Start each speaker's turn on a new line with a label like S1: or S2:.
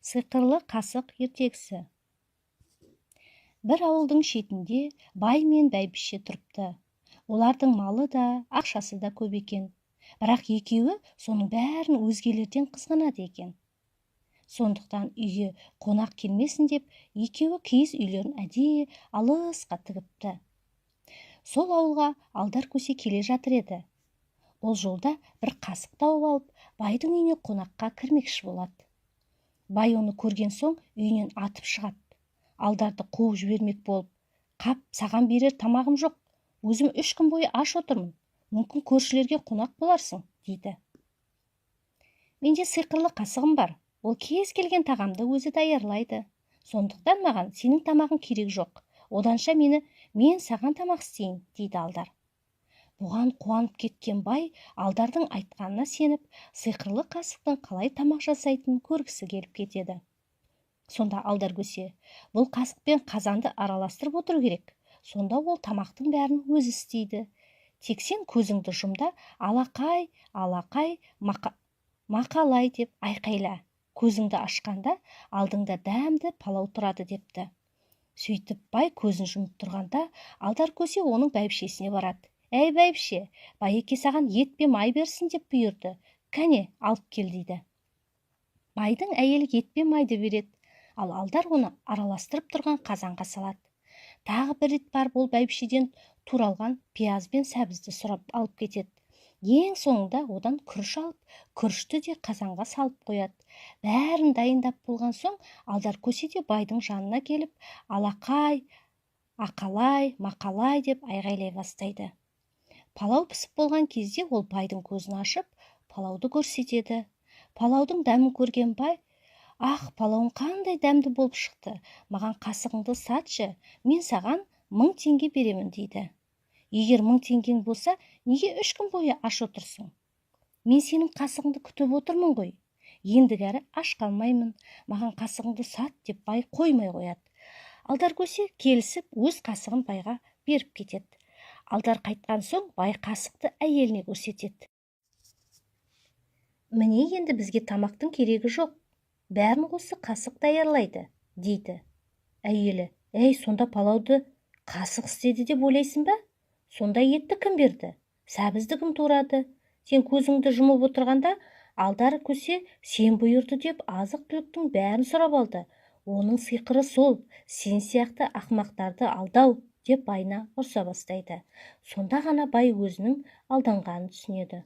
S1: Сиқырлы қасық ертегісі. Бір ауылдың шетінде бай мен бәйбіше тұрыпты. Олардың малы да, ақшасы да көп екен. Бірақ екеуі соның бәрін өзгелерден қызғанады екен. Сондықтан үйге қонақ келмесін деп, екеуі киіз үйлерін әдейі алысқа тігіпті. Сол ауылға алдар көсе келе жатыр еді. Ол жолда бір қасық тауып алып, байдың үйіне қонаққа кірмекші болады. Бай оны көрген соң үйінен атып шығады. Алдарды қуып жібермек болып, «Қап, саған берер тамағым жоқ. Өзім 3 күн бойы аш отырмын. Мүмкін көршілерге қонақ боларсың», дейді. «Менде сиқырлы қасығым бар. Ол кез келген тағамды өзі даярлайды. Сондықтан маған сенің тамағың керек жоқ. Оданша мен саған тамақ істейін», дейді алдар. Бұған қуанып кеткен бай алдардың айтқанына сеніп, сиқырлы қасықтың қалай тамақ жасайтынын көргісі келіп кетеді. Сонда алдар көсе, бұл қасық пен қазанды араластырып отыру керек. Сонда ол тамақтың бәрін өзі істейді. Тек сен көзіңді жұмда алақай, мақалай деп айқайла. Көзіңді ашқанда алдыңда дәмді палау тұрады, депті. Сөйтіп бай көзін жұмып тұрғанда алдар көсе оның бәйбішесіне барады. «Әй бәйбіше, байеке саған ет пен май берсін деп бұйырды. Кәне, алып кел», дейді. Байдың әйелі ет пен майды береді, ал алдар оны араластырып тұрған қазанға салады. Тағы бір рет барып ол бәйбішеден туралған пияз бен сәбізді сұрап алып кетеді. Ең соңында одан күріш алып, күрішті де қазанға салып қояды. Бәрін дайындап болған соң алдар көсе де байдың жанына келіп, алақай, ақалай, мақалай деп айғайлай бастайды. Палау пісіп болған кезде ол байдың көзін ашып, палауды көрсетеді. Палаудың дәмін көрген бай, «Ах, палауың қандай дәмді болып шықты. Маған қасығыңды сатшы, мен саған 1000 теңге беремін», дейді. «Егер 1000 теңгең болса, неге 3 күн бойы аш отырсың? Мен сенің қасығыңды күтіп отырмын ғой. Ендігәрі аш қалмаймын. Маған қасығыңды сат», деп бай қоймай қояды. Алдар көсе келісіп, өз қасығын байға беріп кетеді. Алдар қайтқан соң бай қасықты әйеліне көрсетеді. «Міне енді бізге тамақтың керегі жоқ. Бәрін осы қасық даярлайды», дейді. Әйелі: «Әй, сонда палауды қасық істеді деп ойлайсың ба? Сонда етті кім берді? Сәбізді кім турады? Сен көзіңді жұмып отырғанда алдар көсе сен бұйырды деп азық-түліктің бәрін сұрап алды. Оның сиқыры сол, сен сияқты ақымақтарды алдау», деп байына ұрса бастайды. Сонда ғана бай өзінің алданғанын түсінеді.